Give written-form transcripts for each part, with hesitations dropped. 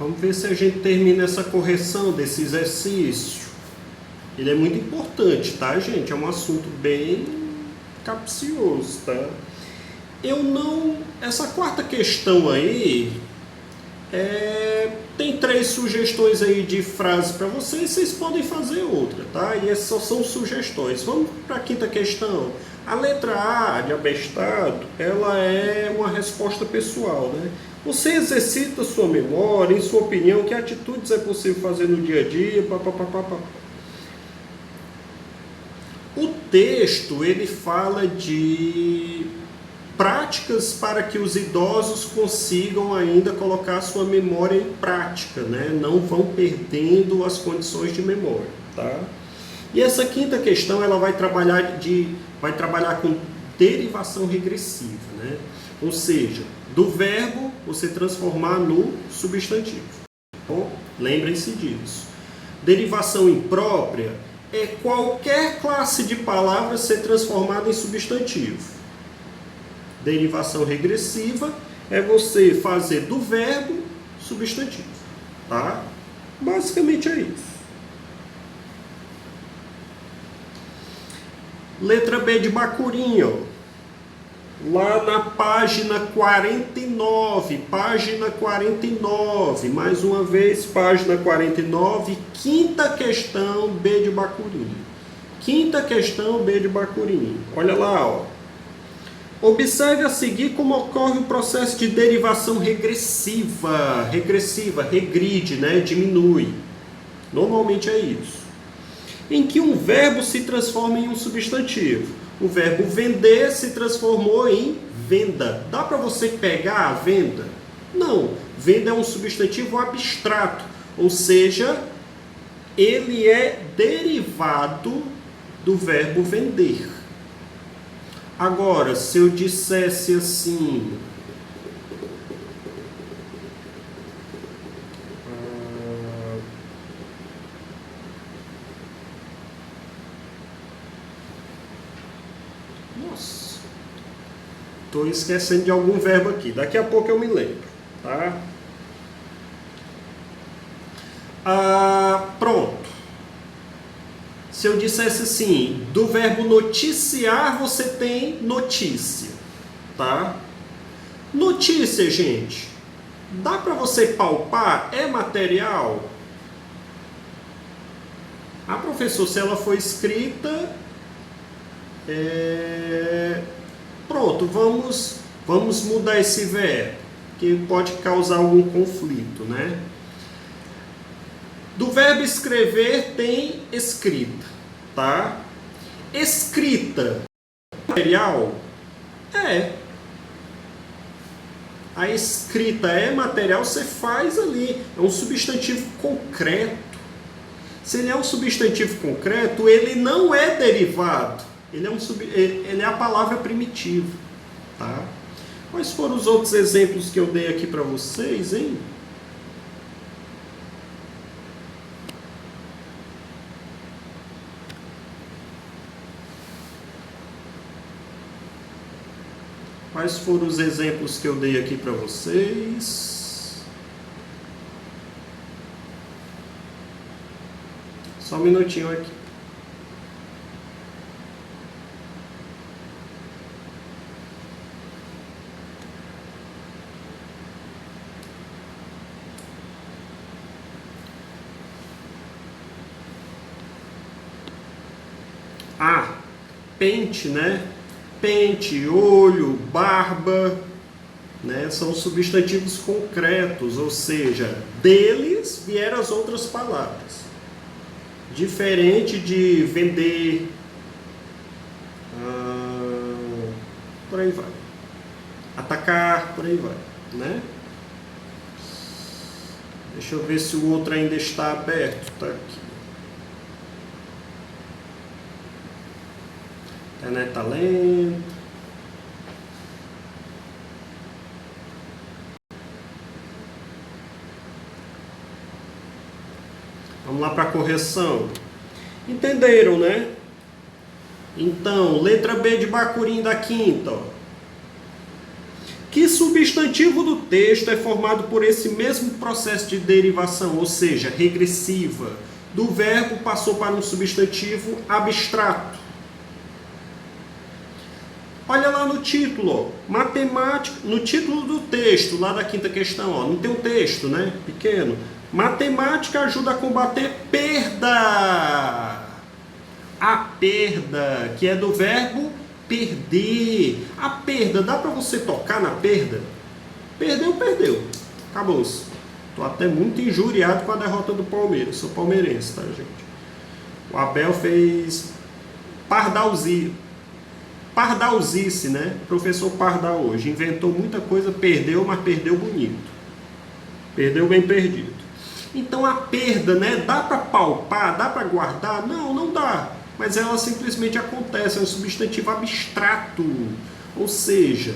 Vamos ver se a gente termina essa correção desse exercício. Ele é muito importante, tá, gente? É um assunto bem capcioso, tá? Essa quarta questão aí, tem 3 sugestões aí de frase para vocês podem fazer outra, tá? E essas só são sugestões. Vamos para a quinta questão. A letra A, de abestado, ela é uma resposta pessoal, né? Você exercita sua memória, em sua opinião, que atitudes é possível fazer no dia a dia, papapá. O texto, ele fala de práticas para que os idosos consigam ainda colocar sua memória em prática, né? Não vão perdendo as condições de memória, tá? E essa quinta questão, ela vai trabalhar com derivação regressiva, né? Ou seja, do verbo você transformar no substantivo. Bom, lembrem-se disso. Derivação imprópria é qualquer classe de palavra ser transformada em substantivo. Derivação regressiva é você fazer do verbo substantivo, tá? Basicamente é isso. Letra B de Bacurinha, ó. Lá na página 49, mais uma vez, página 49, quinta questão, B de Bacurinha. Quinta questão, B de Bacurinha. Olha lá, ó. Observe a seguir como ocorre o processo de derivação regressiva. Regride, né? Diminui. Normalmente é isso. Em que um verbo se transforma em um substantivo. O verbo vender se transformou em venda. Dá para você pegar a venda? Não. Venda é um substantivo abstrato. Ou seja, ele é derivado do verbo vender. Agora, se eu dissesse assim... Nossa, estou esquecendo de algum verbo aqui. Daqui a pouco eu me lembro, tá? Pronto. Se eu dissesse assim, do verbo noticiar, você tem notícia, tá? Notícia, gente, dá para você palpar? É material? Professor, se ela for escrita... Pronto, vamos mudar esse verbo, que pode causar algum conflito, né? Do verbo escrever tem escrita, tá? Escrita, material? A escrita é material, você faz ali, é um substantivo concreto. Se ele é um substantivo concreto, ele não é derivado. Ele é a palavra primitiva, tá? Quais foram os outros exemplos que eu dei aqui para vocês, hein? Quais foram os exemplos que eu dei aqui para vocês? Só um minutinho aqui. Pente, né? Pente, olho, barba, né? São substantivos concretos, ou seja, deles vieram as outras palavras. Diferente de vender, por aí vai. Atacar, por aí vai, né? Deixa eu ver se o outro ainda está aberto. Tá aqui. A internet está lenta. Vamos lá para a correção. Entenderam, né? Então, letra B de Bacurim da quinta. Ó. Que substantivo do texto é formado por esse mesmo processo de derivação, ou seja, regressiva. Do verbo passou para um substantivo abstrato. Olha lá no título, ó, matemática, no título do texto, lá da quinta questão, ó, não tem um texto, né, pequeno. Matemática ajuda a combater perda. A perda, que é do verbo perder. A perda, dá para você tocar na perda? Perdeu, perdeu. Acabou-se. Estou até muito injuriado com a derrota do Palmeiras. Sou palmeirense, tá, gente? O Abel fez pardalzice, né? Professor Pardal hoje. Inventou muita coisa, perdeu, mas perdeu bonito. Perdeu bem perdido. Então a perda, né? Dá para palpar, dá para guardar? Não, não dá. Mas ela simplesmente acontece, é um substantivo abstrato. Ou seja,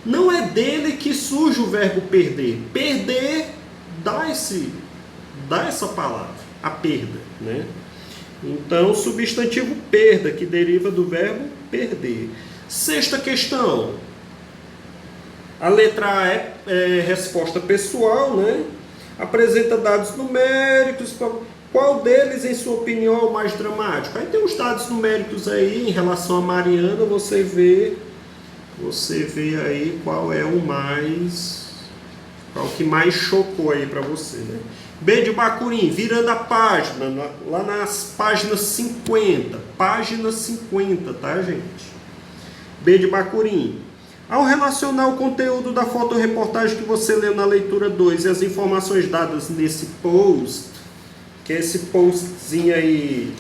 não é dele que surge o verbo perder. Perder dá essa palavra, a perda, né? Então, substantivo perda, que deriva do verbo perder. Sexta questão. A letra A é resposta pessoal, né? Apresenta dados numéricos. Qual deles, em sua opinião, é o mais dramático? Aí tem os dados numéricos aí em relação a Mariana, você vê aí qual é o que mais chocou aí para você, né? B de Bacurim, virando a página, lá nas páginas 50. Página 50, tá, gente? B de Bacurim. Ao relacionar o conteúdo da fotoreportagem que você leu na leitura 2 e as informações dadas nesse post, que é esse postzinho aí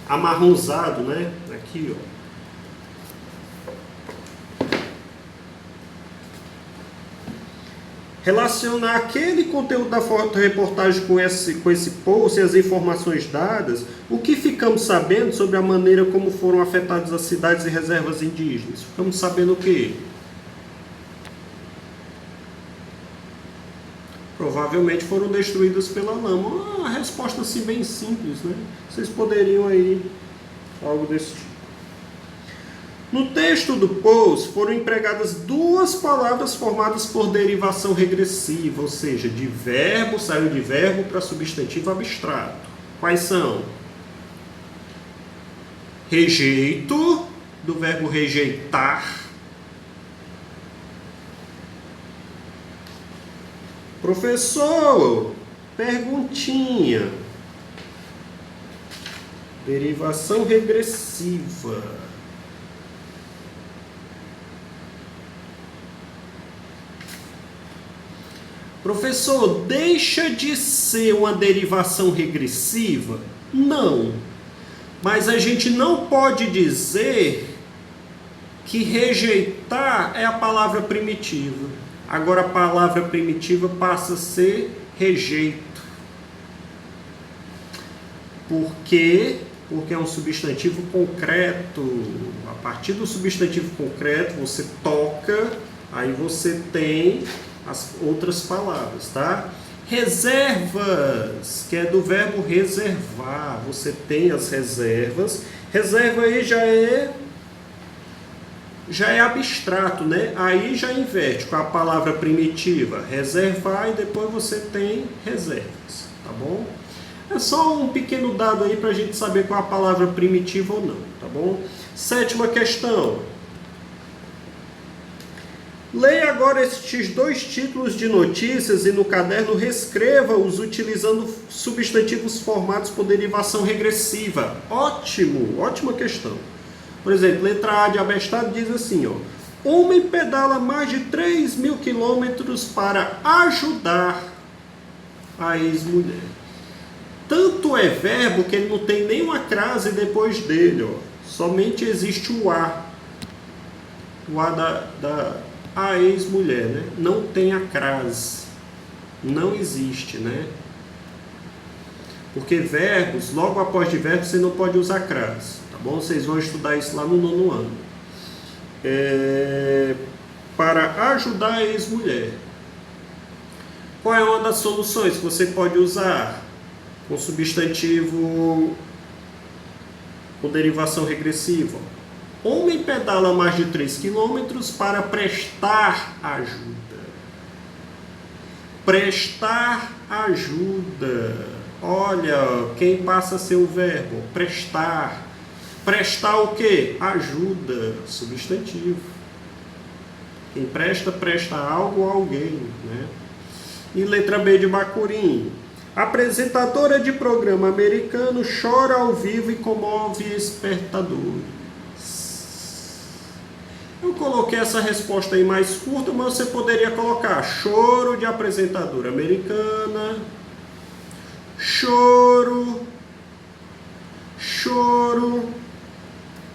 amarronzado, né? Aqui, ó. Relacionar aquele conteúdo da fotoreportagem com esse post e as informações dadas, o que ficamos sabendo sobre a maneira como foram afetadas as cidades e reservas indígenas? Ficamos sabendo o quê? Provavelmente foram destruídas pela lama. Uma resposta assim bem simples, né? Vocês poderiam aí, algo desse tipo. No texto do post foram empregadas duas palavras formadas por derivação regressiva, ou seja, de verbo, saiu de verbo para substantivo abstrato. Quais são? Rejeito, do verbo rejeitar. Professor, perguntinha. Derivação regressiva. Professor, deixa de ser uma derivação regressiva? Não. Mas a gente não pode dizer que rejeitar é a palavra primitiva. Agora a palavra primitiva passa a ser rejeito. Por quê? Porque é um substantivo concreto. A partir do substantivo concreto, você toca, aí você tem as outras palavras, tá? Reservas, que é do verbo reservar. Você tem as reservas. Reserva aí já é abstrato, né? Aí já inverte com a palavra primitiva, reservar, e depois você tem reservas, tá bom? É só um pequeno dado aí para a gente saber qual é a palavra primitiva ou não, tá bom? Sétima questão. Leia agora estes dois títulos de notícias e no caderno reescreva-os utilizando substantivos formados por derivação regressiva. Ótimo, ótima questão. Por exemplo, letra A de abestado diz assim, ó. Homem pedala mais de 3.000 quilômetros para ajudar a ex-mulher. Tanto é verbo que ele não tem nenhuma crase depois dele, ó. Somente existe o A. O A a ex-mulher, né? Não tem a crase. Não existe, né? Porque verbos, logo após de verbos, você não pode usar crase. Tá bom? Vocês vão estudar isso lá no 9º ano. Para ajudar a ex-mulher. Qual é uma das soluções que você pode usar? Com substantivo com derivação regressiva. Homem pedala mais de 3 quilômetros para prestar ajuda. Prestar ajuda. Olha, quem passa a ser o verbo? Prestar. Prestar o quê? Ajuda. Substantivo. Quem presta, presta algo a alguém, né? E letra B de Bacurim. Apresentadora de programa americano chora ao vivo e comove espectadores. Eu coloquei essa resposta aí mais curta, mas você poderia colocar choro de apresentadora americana, choro, choro.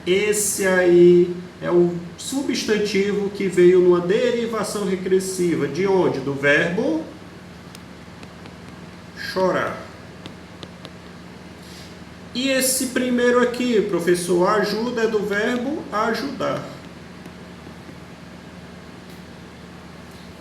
Esse aí é o substantivo que veio numa derivação regressiva. De onde? Do verbo chorar. E esse primeiro aqui, professor, ajuda, é do verbo ajudar.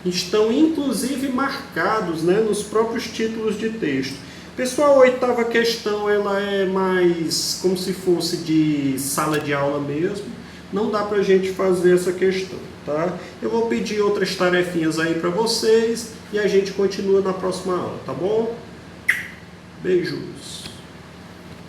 Estão inclusive marcados, né, nos próprios títulos de texto. Pessoal, a 8ª questão ela é mais como se fosse de sala de aula mesmo. Não dá para a gente fazer essa questão, tá? Eu vou pedir outras tarefinhas aí para vocês e a gente continua na próxima aula, tá bom? Beijos!